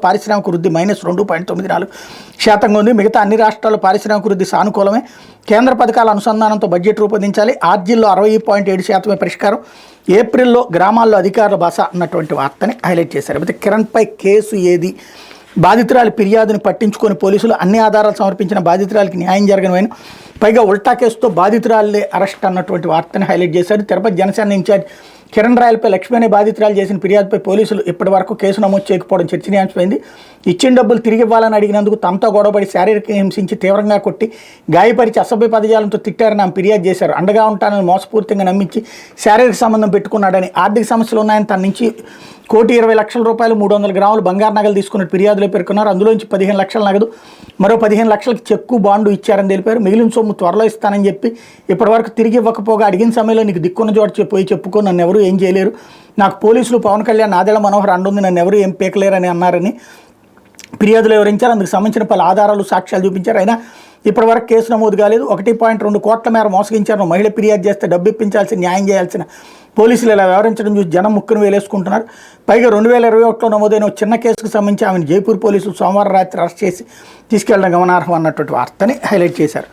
పారిశ్రామిక వృద్ధి -2.94% ఉంది. మిగతా అన్ని రాష్ట్రాల్లో పారిశ్రామిక వృద్ధి సానుకూలమే. కేంద్ర పథకాల అనుసంధానంతో బడ్జెట్ రూపొందించాలి. ఆర్జీల్లో 60.7% పరిష్కారం. ఏప్రిల్లో గ్రామాల్లో అధికారుల బస అన్నటువంటి వార్తని హైలైట్ చేశారు. అయితే కిరణ్పై కేసు ఏది? బాధితురాలి ఫిర్యాదుని పట్టించుకొని పోలీసులు అన్ని ఆధారాలు సమర్పించిన బాధితురాలికి న్యాయం జరగనివైన పైగా ఉల్టా కేసుతో బాధితురాలే అరెస్ట్ అన్నటువంటి వార్తని హైలైట్ చేశారు. తిరుపతి జనసేన ఇన్ఛార్జ్ కిరణ్ రాయలపై లక్ష్మీ అనే బాధితురాలు చేసిన ఫిర్యాదుపై పోలీసులు ఇప్పటి వరకు కేసు నమోదు చేయకపోవడం చర్చనీయాంశమైంది. ఇచ్చిన డబ్బులు తిరిగి ఇవ్వాలని అడిగినందుకు తమతో గొడవపడి శారీరక హింసించి తీవ్రంగా కొట్టి గాయపరిచి అసభ్య పదజాలంతో తిట్టారని ఆమె ఫిర్యాదు చేశారు. అండగా ఉంటానని మోసపూర్తిగా నమ్మించి శారీరక సంబంధం పెట్టుకున్నాడని, ఆర్థిక సమస్యలు ఉన్నాయని తన నుంచి ₹1,20,00,000 300 గ్రాములు బంగారు నగలు తీసుకున్నట్టు ఫిర్యాదులో పేర్కొన్నారు. అందులోంచి 15 లక్షల నగదు, మరో 15 లక్షలకి చెక్కు బాండు ఇచ్చారని తెలిపారు. మిగిలిన సొమ్ము త్వరలో ఇస్తానని చెప్పి ఇప్పటివరకు తిరిగి ఇవ్వకపోగా అడిగిన సమయంలో నీకు దిక్కున్న చోట పోయి చెప్పుకో, నన్ను ఎవరు ఏం చేయలేరు, నాకు పోలీసులు పవన్ కళ్యాణ్ నాదెళ్ల మనోహర్ అండుంది, నన్ను ఎవరు ఏం పీకలేరని అన్నారని ఫిర్యాదులో వివరించారు. అందుకు సంబంధించిన పలు ఆధారాలు సాక్ష్యాలు చూపించారు. అయినా ఇప్పటివరకు కేసు నమోదు కాలేదు. 1.2 కోట్ల మేర మోసగించారు. మహిళ ఫిర్యాదు చేస్తే డబ్బు ఇప్పించాల్సిన, న్యాయం చేయాల్సిన పోలీసులు ఇలా వ్యవహరించడం చూసి జనం ముక్కును వేలేసుకుంటున్నారు. పైగా 2021లో నమోదైన చిన్న కేసుకు సంబంధించి ఆమెను జైపూర్ పోలీసులు సోమవారం రాత్రి అరెస్ట్ చేసి తీసుకెళ్లడం గమనార్హం అన్నటువంటి వార్తని హైలైట్ చేశారు.